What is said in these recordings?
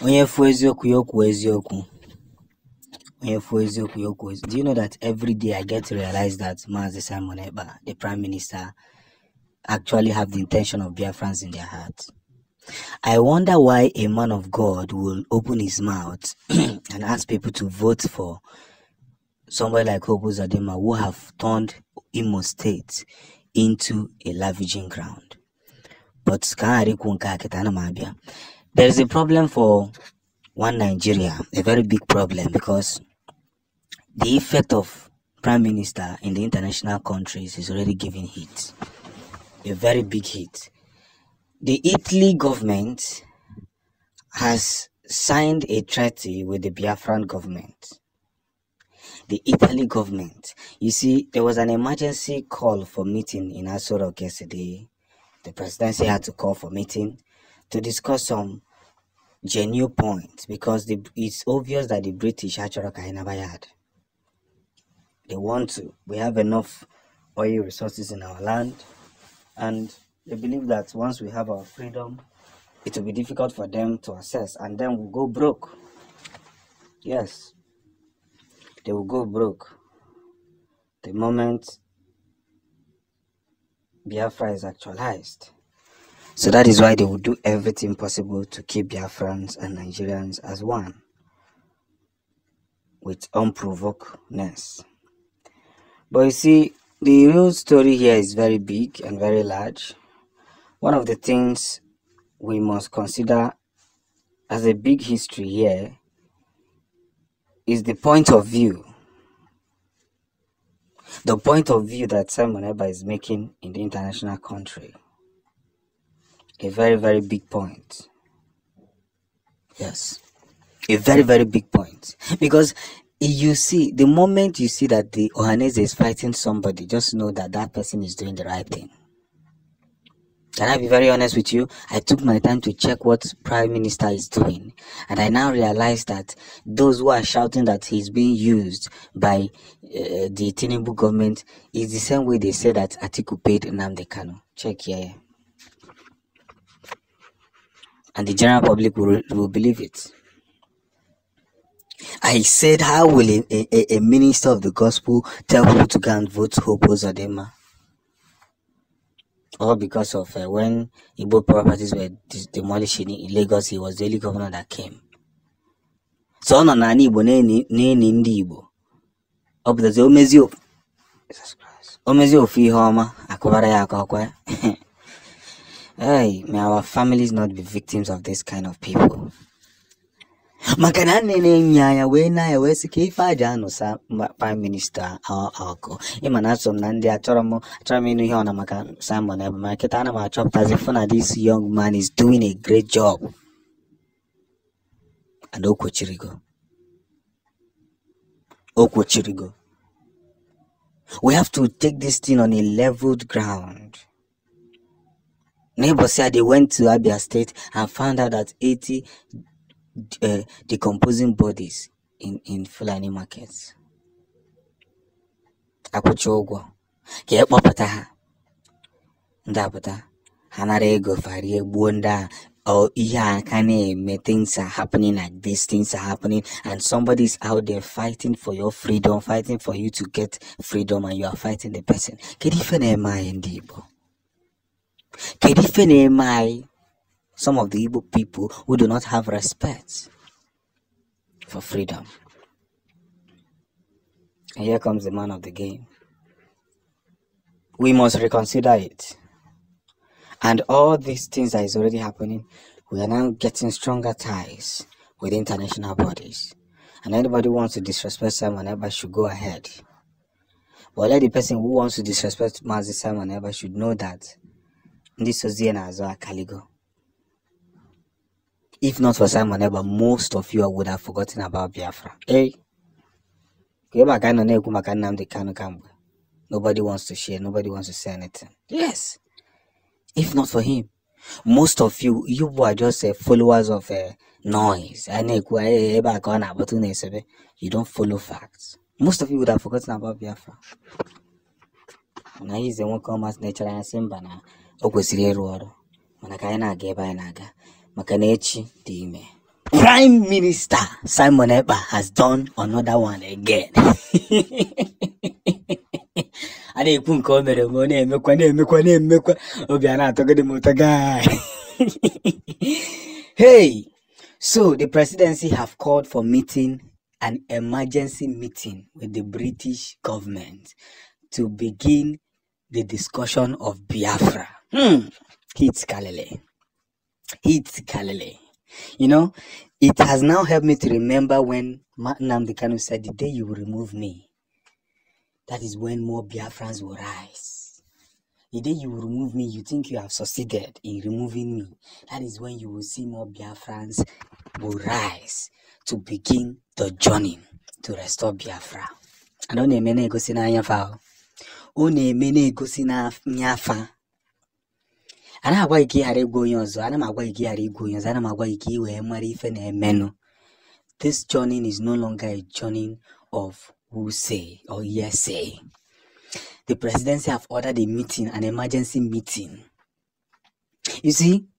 Onye fu eziokwu yokwu eziokwu. Onye fu eziokwu yokwu eziokwu. Do you know that every day I get to realize that Mazi Simon Ekpa, the Prime Minister, actually have the intention of Biafrans in their hearts? I wonder why a man of God will open his mouth and ask people to vote for somebody like Hope Uzodinma, who have turned Imo State into a lavaging ground. But there is a problem for one Nigeria, a very big problem, because the effect of Prime Minister in the international countries is already giving hit, a very big hit. The Italy government has signed a treaty with the Biafran government. The Italy government, you see, there was an emergency call for meeting in Aso Rock yesterday. The presidency had to call for meeting to discuss some genuine points, because it's obvious that the British actually had. They want to. We have enough oil resources in our land, and they believe that once we have our freedom, it will be difficult for them to access, and then we'll go broke. Yes, they will go broke the moment Biafra is actualized. So that is why they will do everything possible to keep Biafrans and Nigerians as one, with unprovokedness. But you see, the real story here is very big and very large. One of the things we must consider as a big history here is the point of view. The point of view that Simon Ekpa is making in the international country. A very, very big point. Yes. A very, very big point. Because you see, the moment you see that the Ohanese is fighting somebody, just know that that person is doing the right thing. Can I be very honest with you? I took my time to check what Prime Minister is doing, and I now realize that those who are shouting that he's being used by the Tinubu government is the same way they say that Atiku paid Nnamdi Kanu. Check here. And the general public will believe it. I said, how will a minister of the gospel tell people to go and vote Hope Uzodinma? All because of when Igbo properties were demolished in Lagos, he was the only governor that came. So no nani Igbo ndi Igbo. Up the Omezio. Jesus Christ. Omezio fi homa akubara ya akokwe. Hey, may our families not be victims of this kind of people. Makana nene nyaya we na ya we sike ife aja no sa Prime Minister ako imana som na ndi achoro m inu ihe ona maka Simon Ekpa market ana ma choptazi funa this young man is doing a great job. And Okwochirigo. We have to take this thing on a leveled ground. Neighbors said they went to Abia State and found out that 80 decomposing bodies in Fulani markets. Akuchogwo. Ke popata ha. Ndapata. Hanare ego fari buonda. Or things are happening like this, things are happening, and somebody's out there fighting for your freedom, fighting for you to get freedom, and you are fighting the person. Some of the Igbo people who do not have respect for freedom. And here comes the man of the game. We must reconsider it. And all these things that is already happening, we are now getting stronger ties with international bodies. And anybody who wants to disrespect Simon Ekpa should go ahead. But let the person who wants to disrespect Mazi Simon Ekpa should know that this was a Kaligo. If not for Simon Ekpa, most of you would have forgotten about Biafra. Hey, nobody wants to share, nobody wants to say anything. Yes. If not for him, most of you are just followers of noise. You don't follow facts. Most of you would have forgotten about Biafra. Now he's the one come as nature and simba na okwesiri eru oru. Mana ka anyị na-aga ebe anyị na-aga maka na echi dị ime. Prime Minister Simon Ekpa has done another one again. Hey, so the presidency have called for an emergency meeting with the British government to begin the discussion of Biafra. Hits Kalele. You know, it has now helped me to remember when Nnamdi Kanu said, the day you will remove me, that is when more Biafrans will rise. The day you will remove me, you think you have succeeded in removing me. That is when you will see more Biafrans will rise to begin the journey to restore Biafra. I don't know go si na nyafa. O na-eme go si na nyafa. Ana agwa ike ghara igwe onye ọzọ, ana m agwa ike ghara igwe onye ọzọ, ana m agwa ike iwe mara ife na-emenụ. This journey is no longer a journey of who say or yes say. The presidency have ordered a meeting, an emergency meeting. You see,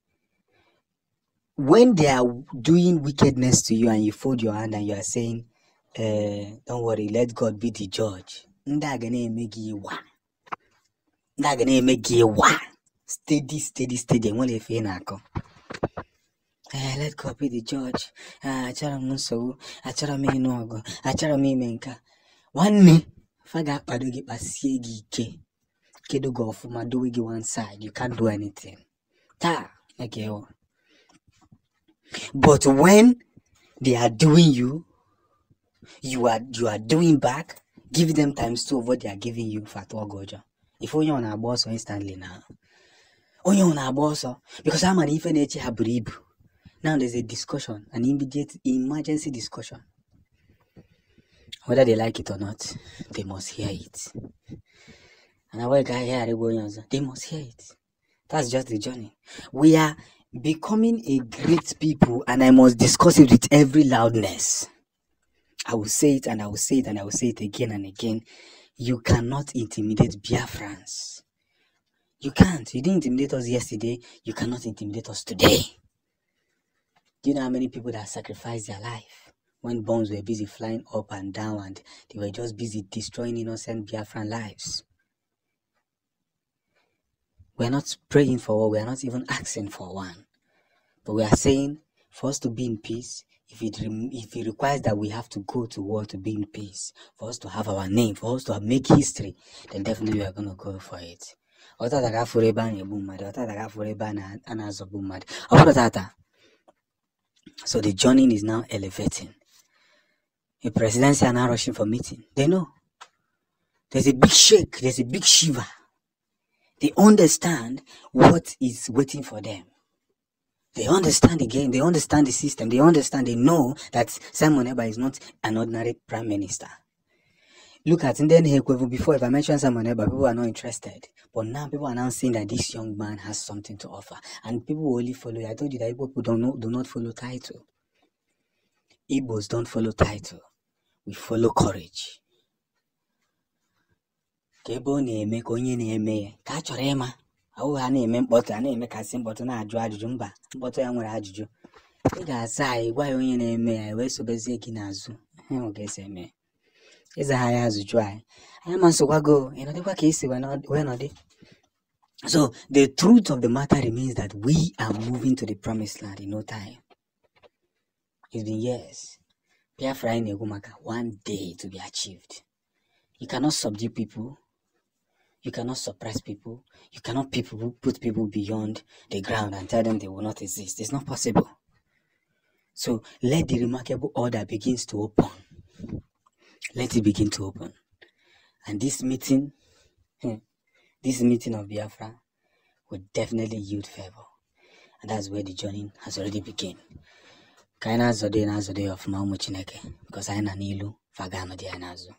when they are doing wickedness to you and you fold your hand and you are saying, don't worry, let God be the judge. Steady. Let God be the judge. One faga padogi pasiegi ke kedo go for my doing one side. You can't do anything. Okay. But when they are doing you are doing back, give them times 2 of what they are giving you. Fatwa Goja. If only on our boss instantly now. Only on our boss, because I'm an even habrib. Now there's a discussion, an immediate emergency discussion. Whether they like it or not, they must hear it. And I work here, they must hear it. That's just the journey. We are becoming a great people, and I must discuss it with every loudness. I will say it and I will say it and I will say it again and again. You cannot intimidate Biafrans. You can't. You didn't intimidate us yesterday. You cannot intimidate us today. Do you know how many people that sacrificed their life when bombs were busy flying up and down and they were just busy destroying innocent Biafran lives? We're not praying for war. We're not even asking for one. But we are saying for us to be in peace, if it requires that we have to go to war to be in peace, for us to have our name, for us to make history, then definitely we are going to go for it. So the journey is now elevating. The presidency are now rushing for meeting. They know. There's a big shake. There's a big shiver. They understand what is waiting for them. They understand the game. They understand the system. They know that Simon Ekpa is not an ordinary prime minister. Look at Ndene before, if I mention Simon Ekpa, people are not interested. But now people are now seeing that this young man has something to offer. And people will only follow. I told you that Igbo people do not follow title. Igbos don't follow title. We follow courage. Kebo na-eme ka onye na-eme ya ka chọrọ ịma ahụ ha na-eme mkpọtụ a na-eme ka si mkpọtụ na-ajụ ajụjụ mba mkpọtụ ya nwere ajụjụ ị ga-asa anyị gwa ya onye na-eme ya wee sobezie gị n'azụ ihe ọ ga-esi eme ịza ha ya ajụjụ anyị ma nsogwago ịnọdịkwa ka esi wee nọdị. So the truth of the matter remains that we are moving to the promised land in no time. It's been years. Biafra na-egwu maka one day to be achieved. You cannot subdue people. You cannot suppress people. You cannot put people beyond the ground and tell them they will not exist. It's not possible. So let the remarkable order begins to open. Let it begin to open. And this meeting of Biafra will definitely yield favor. And that's where the journey has already begun. Kaina zode na zode of Maumu Chineke. Because I na nilu fagano di anazo.